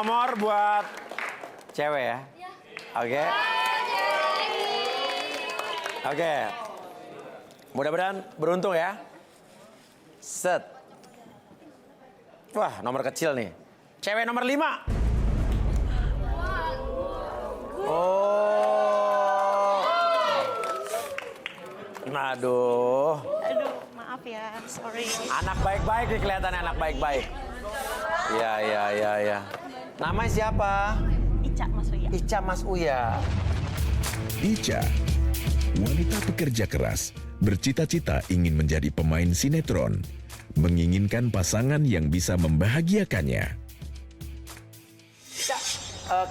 nomor buat cewek ya? Oke. Oke. Mudah-mudahan beruntung ya. Set. Wah, nomor kecil nih. Cewek nomor 5. Oh. Aduh. Aduh, maaf ya, sorry. Anak baik-baik nih kelihatannya, anak baik-baik. Iya. Namanya siapa? Ica, Mas Uya. Ica Mas Uya. Ica, wanita pekerja keras, bercita-cita ingin menjadi pemain sinetron, menginginkan pasangan yang bisa membahagiakannya. Ica,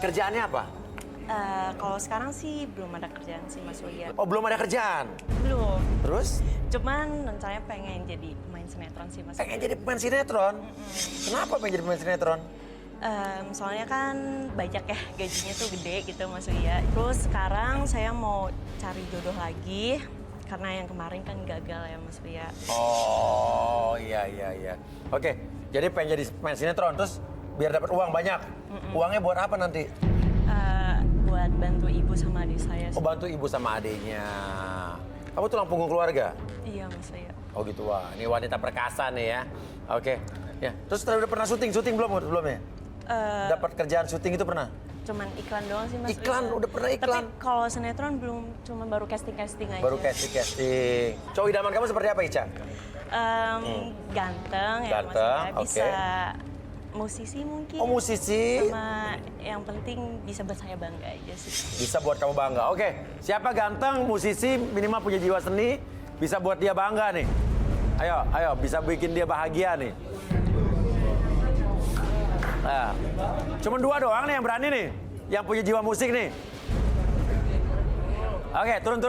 kerjaannya apa? Kalau sekarang sih belum ada kerjaan sih, Mas Uya. Oh, belum ada kerjaan? Belum. Terus? Cuman rencananya pengen jadi pemain sinetron sih, Mas Pengen Uya. jadi pemain sinetron? Kenapa pengen jadi pemain sinetron? Soalnya kan banyak ya, gajinya tuh gede gitu, Mas Uya. Terus sekarang saya mau cari jodoh lagi, karena yang kemarin kan gagal ya, Mas Uya. Oh, iya. Oke, jadi pengen jadi pemain sinetron, terus biar dapat uang banyak. Uangnya buat apa nanti? Buat bantu ibu sama adik saya. Oh, bantu ibu sama adiknya. Kamu tulang punggung keluarga? Iya, Mas Uya. Oh gitu, wah. Ini wanita perkasa nih ya. Oke. Ya, terus udah pernah syuting ya? Dapat kerjaan syuting itu pernah? Cuman iklan doang sih, Mas Iklan, Uya. udah pernah iklan. Tapi kalau sinetron belum, cuma baru casting-casting aja. Baru casting. Cowok idaman kamu seperti apa, Ica? Ganteng ya, Mas Ganteng, Uya. Bisa musisi mungkin. Oh, musisi. Sama yang penting bisa buat saya bangga aja sih. Bisa buat kamu bangga. Oke, siapa ganteng, musisi, minimal punya jiwa seni, bisa buat dia bangga nih. Ayo, bisa bikin dia bahagia nih. Nah, cuma 2 doang nih yang berani nih, yang punya jiwa musik nih. Oke, turun.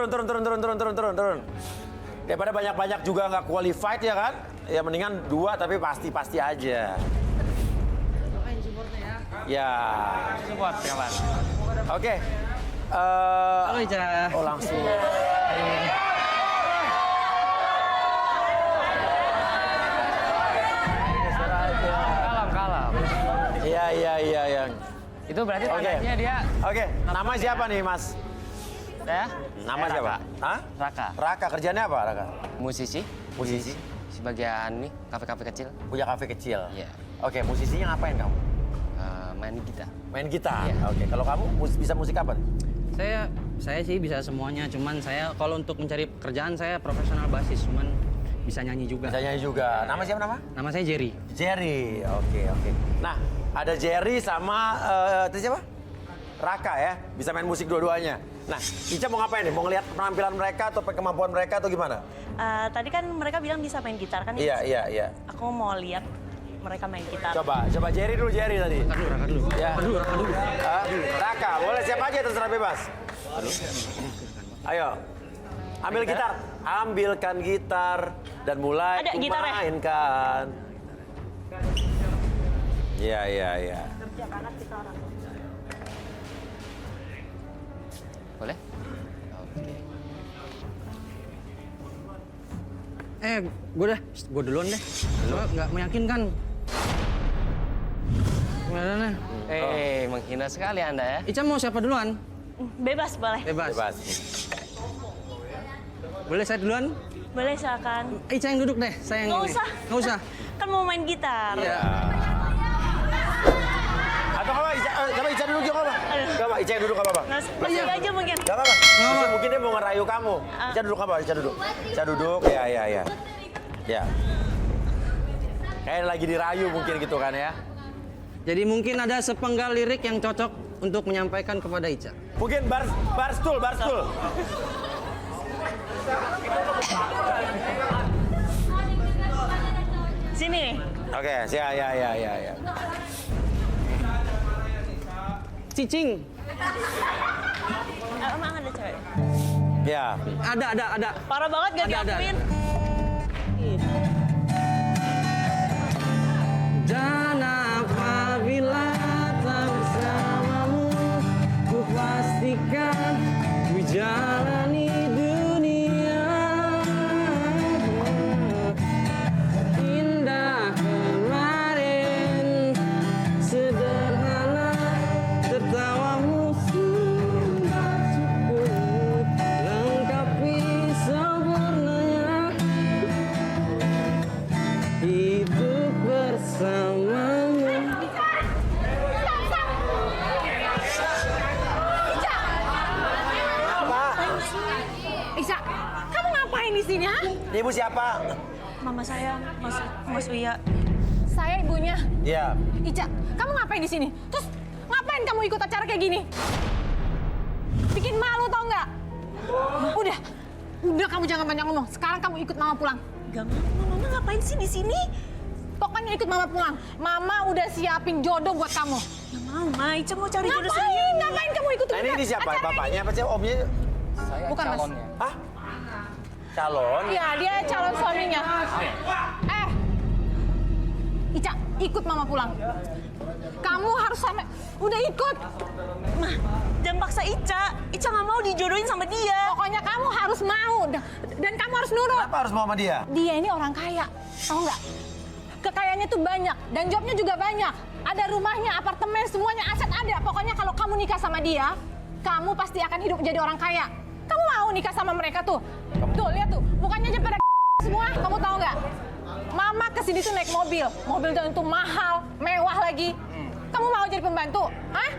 Daripada banyak-banyak juga nggak qualified ya kan? Ya mendingan 2 tapi pasti aja. Ya. Support kawan. Oke. Halo Ica. Oh langsung. Kalem. Iya. Itu berarti Oke. tandanya dia Oke, nama siapa nih Mas? ya? Nama siapa? Hah? Raka. Raka, kerjanya apa Raka? Musisi. Musisi. Sebagian nih kafe-kafe kecil. Punya kafe kecil? Iya. Oke, musisinya ngapain kamu? Main gitar. Main gitar? Iya. Oke, kalau kamu bisa musik apa? Saya sih bisa semuanya, cuman saya kalau untuk mencari pekerjaan saya profesional basis, cuman bisa nyanyi juga. Bisa nyanyi juga. Nama siapa nama? Nama saya Jerry. Jerry. Oke. Nah, ada Jerry sama itu siapa? Raka ya, bisa main musik dua-duanya. Nah, Ica mau ngapain nih? Mau ngelihat penampilan mereka atau kemampuan mereka atau gimana? Tadi kan mereka bilang bisa main gitar kan? ya? Iya. Aku mau lihat mereka main gitar. Coba Jerry tadi. Raka dulu. Ya. Raka dulu. Raka, boleh siapa aja terserah bebas. Ayo. Ambil gitar. Ambilkan gitar dan mulai Ada gitarnya? mainkan. Iya. Kerja kanan kita orang. Boleh? Oke. Gue duluan deh. Soalnya nggak meyakinkan. Gimana nih? Menghina sekali Anda ya. Ica mau siapa duluan? Bebas, boleh. Bebas. Boleh saya duluan? Boleh, silakan. Ica yang duduk deh, saya yang Nggak ini. usah. Nggak usah. Kan mau main gitar. Iya. Atau apa? Ica duduk juga apa? Gak apa, Ica yang duduk apa? Masih aja mungkin. Gak apa. Justru mungkin dia mau ngerayu kamu. Ica duduk apa? Ica duduk. Ya. Ya. Kayak lagi dirayu mungkin gitu kan ya. Jadi mungkin ada sepenggal lirik yang cocok untuk menyampaikan kepada Ica. Mungkin barstool. Sini nih. Oke, ya. Cicing. Emang ada cewek? Ya. Ada. Parah banget gak Ada. diakuin. Dan apabila tak bersamamu, ku pastikan ku jalani dunia. Indah kemarin, sederhana di sini, ha? Ibu siapa? Mama saya, Mas Uya. Saya ibunya. Iya. Ica, kamu ngapain di sini? Terus ngapain kamu ikut acara kayak gini? Bikin malu tau nggak? Udah kamu jangan banyak ngomong. Sekarang kamu ikut mama pulang. Gak mau, Mama ngapain sih di sini? Pokoknya ikut mama pulang. Mama udah siapin jodoh buat kamu. Gak mau, Ma. Ica mau cari jodoh sendiri. Ngapain kamu ikut Nah ini siapa? Bapaknya apa sih? Omnya? Saya Bukan, Mas. calonnya. Hah? Calon? Iya, dia calon suaminya. Ica, ikut mama pulang. Kamu harus sampai... Udah ikut. Ma, jangan paksa Ica. Ica nggak mau dijodohin sama dia. Pokoknya kamu harus mau. Dan kamu harus nurut. Kenapa harus mau sama dia? Dia ini orang kaya. Tahu nggak? Kekayaannya tuh banyak. Dan jobnya juga banyak. Ada rumahnya, apartemen, semuanya aset ada. Pokoknya kalau kamu nikah sama dia, kamu pasti akan hidup jadi orang kaya. Kamu mau nikah sama mereka tuh? Tuh, lihat tuh. Mukanya aja pada semua. Kamu tahu nggak? Mama kesini tuh naik mobil. Mobil itu mahal, mewah lagi. Kamu mau jadi pembantu? Hah?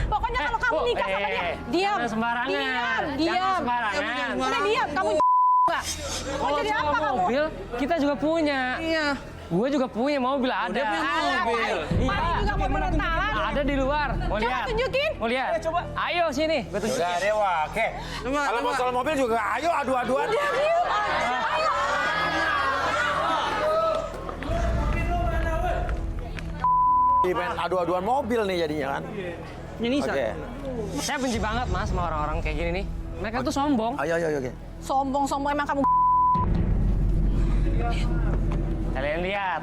Pokoknya kalau kamu nikah sama dia, diam. Jangan sembarangan. Diam. Jangan sembarangan. Udah diam. Kamu nggak? Mau Kalau jadi cuma apa kamu? mobil, kita juga punya. Iya. Gue juga punya mobil ada. Dia punya mobil. Paling juga mau menentalan. Ada di luar. Mau Coba lihat? tunjukin. Mau lihat? Coba. Ayo sini. Gue tunjukin. Udah Dewa, oke. Kalau mau soal mobil juga, ayo adu-aduan. Diam. Ayo. Event adu-aduan mobil nih jadinya kan. Ini Oke. Saya benci banget mas sama orang-orang kayak gini nih. Mereka tuh sombong. Ayo, oke. Sombong-sombong emang kamu. Kalian lihat.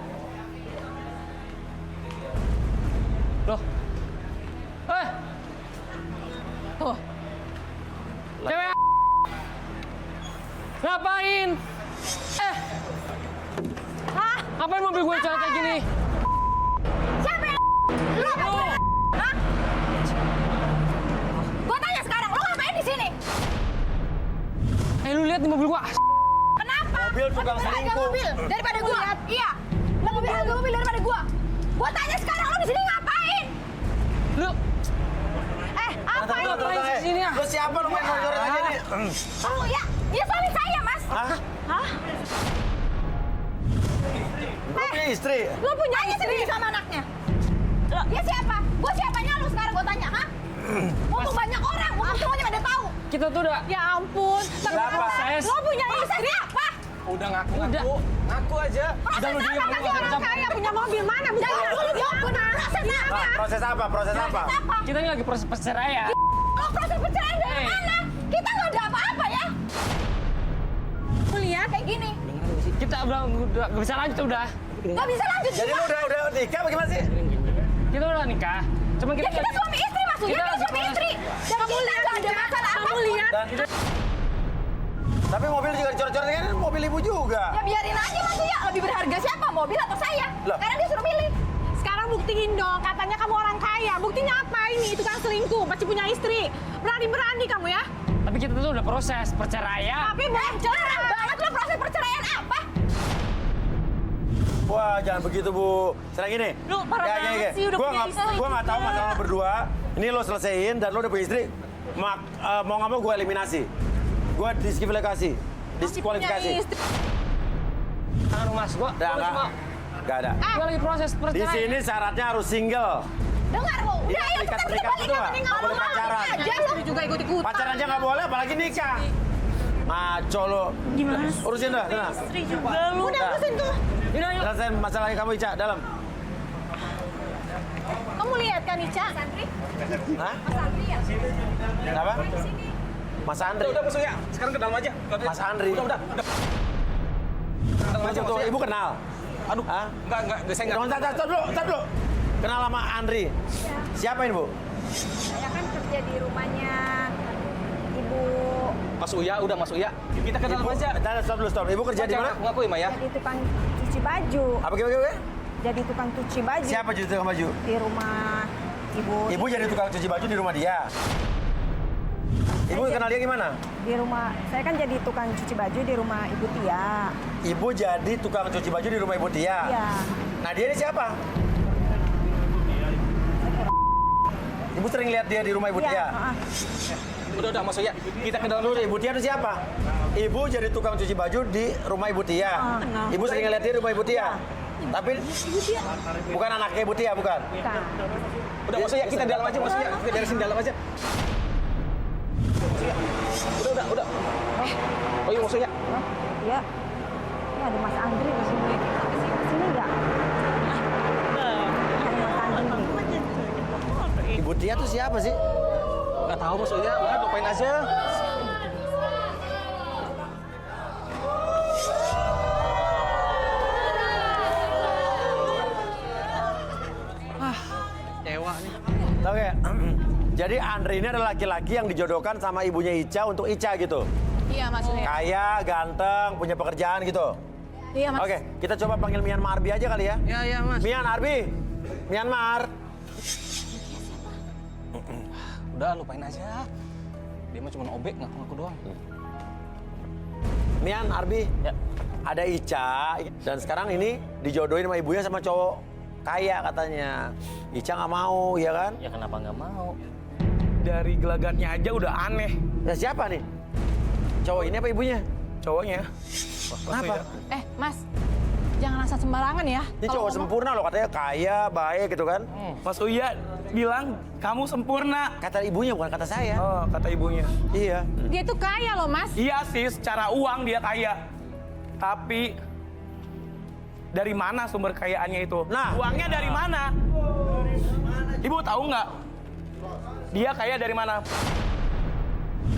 Loh. Tuh. Cewek. Ngapain? Hah? Ngapain mobil gue coret kayak gini? Siapa yang lu apa gue? Hah? Gua tanya sekarang, lu ngapain di sini? Lu lihat nih mobil gue. Kenapa? Mobil tukang Lebih berharga selingkuh. mobil daripada gua. Iya. Lebih berharga mobil daripada gua. Gua tanya sekarang, lu di sini ngapain? Lu Apa ini? Terus, sini ya. Lu siapa lu main coret aja nih? Oh ya, dia suami saya, Mas. Hah? Lu punya istri? Lu punya istri sama anaknya? Dia siapa? Gua siapanya lu sekarang gua tanya, hah? Mumpung banyak orang, mumpung semuanya pada tahu. kita tuh udah. Ya ampun, ternyata Saya- lo punya istri apa? Udah ngaku aja. Proses apa kasih orang kaya punya mobil mana? Jangan dulu jawab, proses apa? Proses apa? Kita ini lagi proses perceraian. Lo proses perceraian dari mana? Kita nggak ada apa-apa ya. Lu lihat kayak gini, Kita udah gak bisa lanjut udah. nggak bisa lanjut Jadi juga. lu udah nikah bagaimana sih? Kita udah nikah. Cuma Ya kita suami istri maksudnya, Kita kita lagi suami proses- istri. Dan kamu lihat nggak ada masalah apa. Kamu lihat. Dan, tapi mobil juga dicoret-coret kan mobil ibu juga. Ya biarin aja maksudnya, lebih berharga siapa? Mobil atau saya? Loh. Karena dia suruh milih. Sekarang buktiin dong, katanya kamu orang kaya. Buktinya apa ini? Itu kan selingkuh, masih punya istri. Berani-berani kamu ya. Tapi kita tuh udah proses perceraian. Tapi cerah banget lo proses perceraian apa? Wah, jangan begitu, Bu. Sekarang gini. Lu parah banget sih, udah punya istri. Gua nggak tahu masalah lo berdua. Ini lo selesaiin dan lo udah punya istri. Mau nggak mau gue eliminasi. Gue diskualifikasi. Diskualifikasi. Punya istri. Tangan mas gua. Udah, nggak ada. Gua lagi proses Di perceraian. sini syaratnya harus single. Dengar lo, udah Iya, ayo ikat kita pernikahan balik berdua. apa nih Nggak boleh pacaran. aja lo. juga ikut-ikut. Pacaran aja nggak boleh, apalagi nikah. Maco lo. Gimana sih? Urusin dah, sana. Istri juga lu. Udah Nah. urusin tuh. Yaudah, yuk. Selesaiin masalahnya kamu, Ica, dalam. Kamu lihat kan Ica? Santri? Hah? Mas Santri ya? Kenapa? Mas Andri. Udah masuk ya. Sekarang ke dalam aja. Mas Andri. Udah. Tunggu, tunggu, ibu kenal? Aduh. Hah? Enggak, saya enggak. Jangan, stop dulu. Kenal sama Andri? Siapa ini, Bu? Saya kan kerja di rumahnya Ibu, Mas Uya, udah Mas Uya. Kita ke dalam aja. Stop dulu. Ibu kerja di mana? Aku ngakui, Ma ya. jadi tukang cuci baju. Apa gimana? Jadi tukang cuci baju Siapa jadi tukang baju? di rumah Ibu. Ibu jadi tukang cuci baju di rumah dia. Ibu kenal dia gimana? Di rumah, saya kan jadi tukang cuci baju di rumah Ibu Tia. Ibu jadi tukang cuci baju di rumah Ibu Tia. Iya. Nah, dia ini siapa? Ibu sering lihat dia di rumah Ibu Iya, Tia. heeh. Udah Mas Uya. Kita ke dalam Dulu aja. Ibu Tia itu siapa? Ibu jadi tukang cuci baju di rumah Ibu Tia. Ibu sering ngeliat dia di rumah Ibu Tia. Tapi bukan anaknya Ibu Tia, bukan? Udah Mas Uya, kita di dalam aja Mas Uya. Kita beresin dalam aja. Mas Uya. Udah. Oh iya Mas Uya. Ya. Ini ada Mas Andri di sini. Sini enggak? Ibu Tia tuh siapa sih? Nggak tahu Mas Uya, udah lupain aja. Cewa nih. Oke. Jadi Andri ini adalah laki-laki yang dijodohkan sama ibunya Ica untuk Ica gitu. Iya Mas Uya. Kaya, ganteng, punya pekerjaan gitu. Iya Mas. Oke, kita coba panggil Myanmar Arbi aja kali ya. Iya Mas. Myanmar. Udah lupain aja. Dia mah cuma obek ngaku-ngaku doang. Mian, Arbi. Ya. Ada Ica dan sekarang ini dijodohin sama ibunya sama cowok kaya katanya. Ica nggak mau, ya kan? Ya kenapa nggak mau? Dari gelagatnya aja udah aneh. Ya siapa nih? Cowok ini apa ibunya? Cowoknya. Kenapa? Mas, jangan asal sembarangan ya. Ini Kalau cowok ngomong- sempurna loh, katanya kaya, baik gitu kan? Mas Uya bilang kamu sempurna. Kata ibunya bukan kata saya. Oh, kata ibunya. Iya. Dia tuh kaya loh Mas. Iya sih, secara uang dia kaya. Tapi dari mana sumber kekayaannya itu? Nah. Uangnya dari mana? Ibu tahu nggak? Dia kaya dari mana?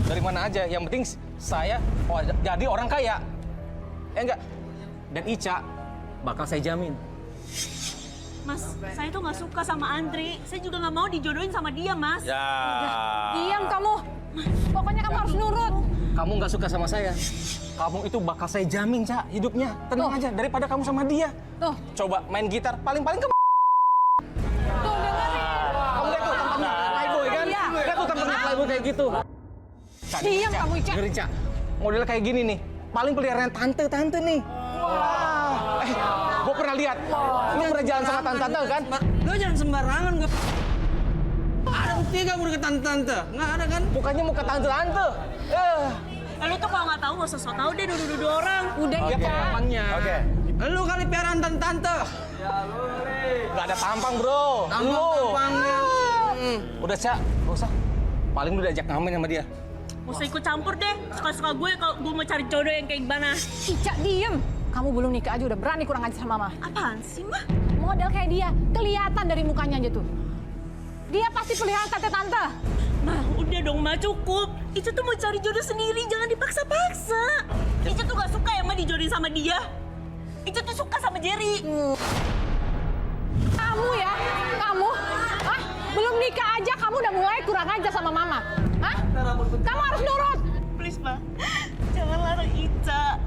Dari mana aja, yang penting saya jadi orang kaya. Enggak. Dan Ica bakal saya jamin. Mas, saya tuh nggak suka sama Andri. Saya juga nggak mau dijodohin sama dia, Mas. Ya. Diam kamu. Pokoknya kamu harus nurut. Kamu nggak suka sama saya. Kamu itu bakal saya jamin, Ca, hidupnya. Tenang aja, daripada kamu sama dia. Tuh, Coba main gitar, paling-paling kamu. tuh dengerin. Kamu lihat tuh tampangnya playboy kan? Iya. Lihat tuh tampangnya playboy kayak gitu. Ca, Diam Ca, kamu, Ica. dengerin, Ca. Model kayak gini nih, paling peliharaan tante-tante nih. Wah. Gue pernah lihat. Lu pernah jalan sama tante-tante kan? Lo jangan sembarangan gue. Ada bukti kamu deket tante-tante? Nggak ada kan? Bukannya muka tante-tante. Lu tuh kalau nggak tahu nggak usah sok tahu deh nuduh-nuduh orang. Udah Lihat Ica. tampangnya. Oke. Lu kali piaraan tante-tante. Gak ada tampang, bro. Tampang-tampangnya. Udah, Ca. Gak usah. Paling lu diajak ngamen sama dia. Nggak usah ikut campur deh. Suka-suka gue kalau gue mau cari jodoh yang kayak gimana. Ica, diem. Kamu belum nikah aja udah berani kurang ajar sama Mama. Apaan sih, Mah? Model kayak dia, kelihatan dari mukanya aja tuh. Dia pasti peliharaan tante-tante. Mah, udah dong, Mah, cukup. Ica tuh mau cari jodoh sendiri, jangan dipaksa-paksa. Ica tuh gak suka ya, Mah, dijodohin sama dia. Ica tuh suka sama Jerry. Kamu ya, kamu, belum nikah aja kamu udah mulai kurang ajar sama Mama. Kamu harus nurut. Please, Mah, jangan larang Ica.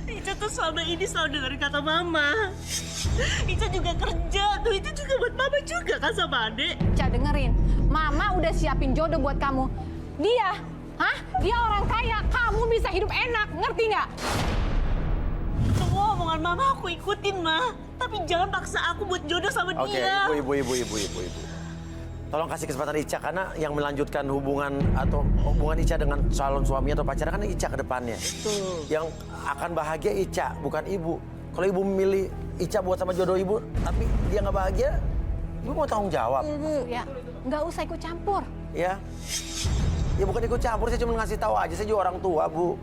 Ica tuh selama ini selalu dengerin kata Mama. Ica juga kerja, tuh itu juga buat Mama juga kan sama adek. Ica dengerin, Mama udah siapin jodoh buat kamu. Dia, dia orang kaya, kamu bisa hidup enak, ngerti nggak? Semua omongan Mama aku ikutin, Mah. Tapi jangan paksa aku buat jodoh sama Oke, dia. ibu. Tolong kasih kesempatan Ica karena yang melanjutkan hubungan atau hubungan Ica dengan calon suami atau pacarnya kan Ica ke depannya. Yang akan bahagia Ica, bukan ibu. Kalau ibu memilih Ica buat sama jodoh ibu, tapi dia nggak bahagia, ibu mau tanggung jawab. Ya, nggak usah ikut campur. Ya, ya bukan ikut campur, saya cuma ngasih tahu aja, saya juga orang tua, Bu.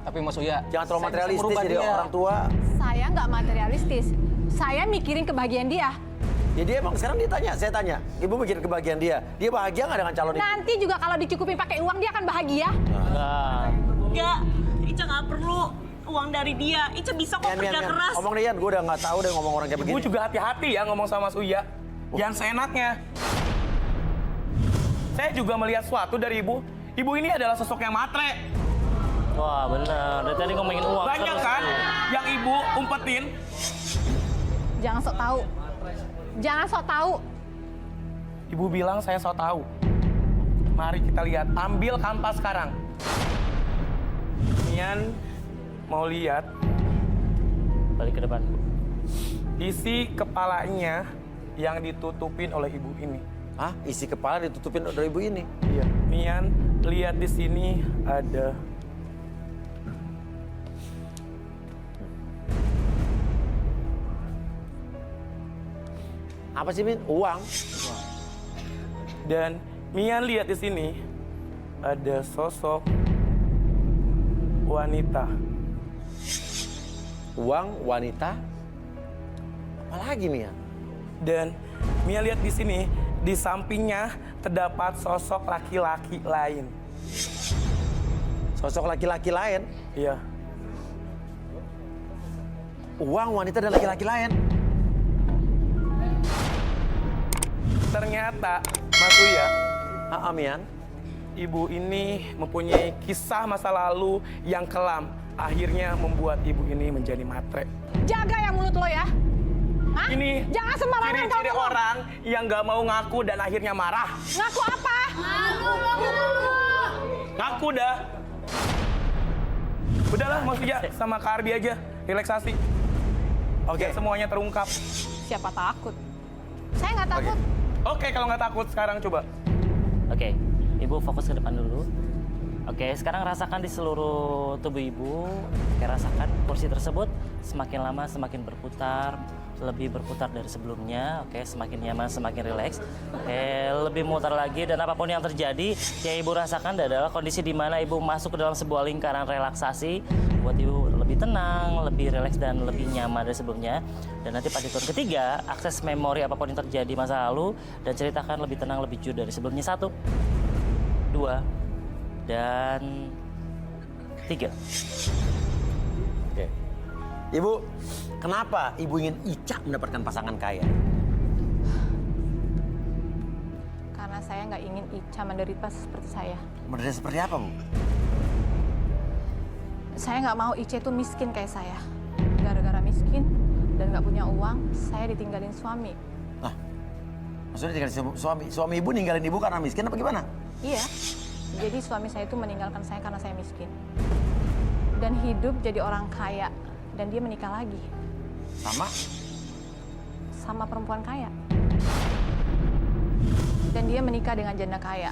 Tapi Mas Uya, Jangan terlalu saya bisa materialistis merubah jadi dia. orang tua. Saya nggak materialistis. Saya mikirin kebahagiaan dia. Ya dia emang sekarang saya tanya, ibu mikirin kebahagiaan dia. Dia bahagia nggak dengan calon ibu? Nanti juga kalau dicukupin pakai uang dia akan bahagia. Enggak, Ica nggak perlu uang dari dia. Ica bisa kok kerja keras. Ngomong deh, Yan. Gue udah nggak tahu deh ngomong orang kayak Ibu begini. juga hati-hati ya ngomong sama Mas Uya. Jangan seenaknya. Saya juga melihat sesuatu dari ibu. Ibu ini adalah sosok yang matre. Wah benar, dari tadi ngomongin uang. Banyak terus. kan yang ibu umpetin. Jangan sok tahu. Jangan sok tahu. Ibu bilang saya sok tahu. Mari kita lihat, ambil kampas sekarang. Nian mau lihat Balik ke depan. isi kepalanya yang ditutupin oleh ibu ini. Hah? Isi kepala ditutupin oleh ibu ini? Iya. Nian lihat di sini ada Apa sih, Min? Uang? dan Mian lihat di sini ada sosok wanita. Uang, wanita? Apa lagi, Mian? Dan Mia lihat di sini, di sampingnya terdapat sosok laki-laki lain. Sosok laki-laki lain? Iya. Uang, wanita, dan laki-laki lain? Ternyata, Mas Uya, Mian? ibu ini mempunyai kisah masa lalu yang kelam. Akhirnya membuat ibu ini menjadi matre. Jaga ya mulut lo ya. Hah? Ini Jangan sembarangan kalau ciri-ciri ngomong. orang yang gak mau ngaku dan akhirnya marah. Ngaku apa? Ngaku dah. Udahlah, Mas Uya sama Kak Ardi aja, relaksasi. Oke. Biar semuanya terungkap. Siapa takut? Saya nggak takut. Oke, kalau nggak takut sekarang coba. Oke, Ibu fokus ke depan dulu. Oke, sekarang rasakan di seluruh tubuh Ibu. Oke, rasakan kursi tersebut semakin lama semakin berputar, lebih berputar dari sebelumnya. Oke, semakin nyaman, semakin rileks. Oke, lebih mutar lagi dan apapun yang terjadi, yang Ibu rasakan adalah kondisi di mana Ibu masuk ke dalam sebuah lingkaran relaksasi buat Ibu lebih tenang, lebih rileks dan lebih nyaman dari sebelumnya. Dan nanti pada turun ketiga, akses memori apapun yang terjadi masa lalu dan ceritakan lebih tenang, lebih jujur dari sebelumnya. 1, 2, dan 3. Oke. Ibu, kenapa Ibu ingin Ica mendapatkan pasangan kaya? Karena saya nggak ingin Ica menderita seperti saya. Menderita seperti apa, Bu? Saya nggak mau Ica itu miskin kayak saya. Gara-gara miskin dan nggak punya uang, saya ditinggalin suami. Maksudnya tinggalin suami Ibu ninggalin Ibu karena miskin apa gimana? Iya, jadi suami saya itu meninggalkan saya karena saya miskin. Dan hidup jadi orang kaya, dan dia menikah lagi. Sama? Sama perempuan kaya. Dan dia menikah dengan janda kaya.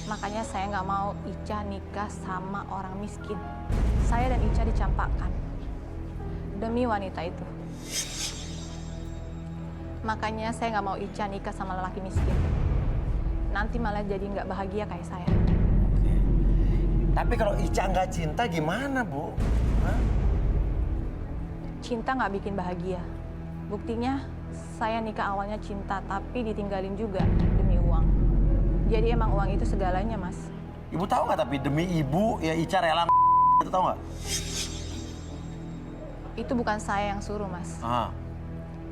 Makanya saya nggak mau Ica nikah sama orang miskin. Saya dan Ica dicampakkan demi wanita itu. Makanya saya nggak mau Ica nikah sama lelaki miskin. Nanti malah jadi nggak bahagia kayak saya. Tapi kalau Ica nggak cinta gimana, Bu? Hah? Cinta nggak bikin bahagia. Buktinya saya nikah awalnya cinta, tapi ditinggalin juga demi uang. Jadi emang uang itu segalanya, Mas. Ibu tahu nggak tapi demi Ibu ya Ica rela itu tahu nggak? Itu bukan saya yang suruh, Mas.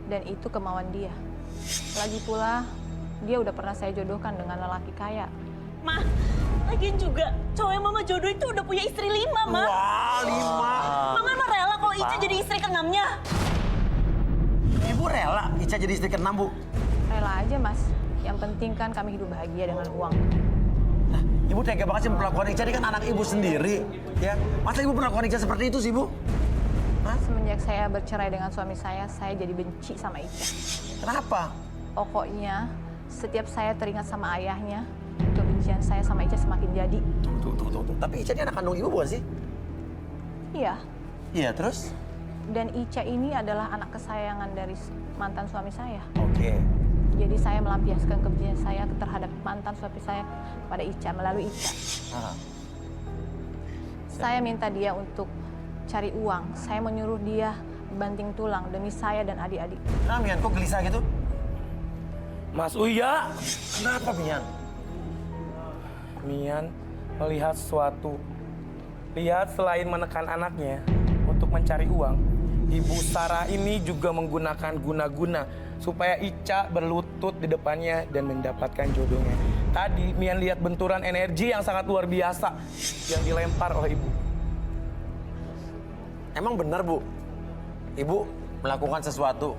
Dan itu kemauan dia. Lagi pula, dia udah pernah saya jodohkan dengan lelaki kaya. Ma, lagian juga cowok yang Mama jodoh itu udah punya istri 5, Ma. Wah, 5. Mama emang rela kalau Ica jadi istri ke-6-nya. Ibu rela Ica jadi istri ke-6, Bu? Rela aja, Mas. Yang penting kan kami hidup bahagia dengan uang. Nah, Ibu tega banget sih memperlakukan Ica, ini kan anak Ibu sendiri. Ya, masa Ibu memperlakukan Ica seperti itu sih, Bu? Semenjak saya bercerai dengan suami saya jadi benci sama Ica. Kenapa? Pokoknya, setiap saya teringat sama ayahnya, kebencian saya sama Ica semakin jadi. Tunggu. Tapi Ica ini anak kandung Ibu bukan sih? Iya. Iya, terus? Dan Ica ini adalah anak kesayangan dari mantan suami saya. Oke. Jadi saya melampiaskan kebencian saya terhadap mantan suami saya pada Ica melalui Ica. Saya minta dia untuk cari uang. Saya menyuruh dia banting tulang demi saya dan adik-adik. Nah, Mian, kok gelisah gitu? Mas Uya. Kenapa, Mian? Mian melihat sesuatu. Lihat selain menekan anaknya untuk mencari uang, Ibu Sarah ini juga menggunakan guna-guna supaya Ica berlutut di depannya dan mendapatkan jodohnya. Tadi Mian lihat benturan energi yang sangat luar biasa yang dilempar oleh Ibu. Emang benar, Bu? Ibu melakukan sesuatu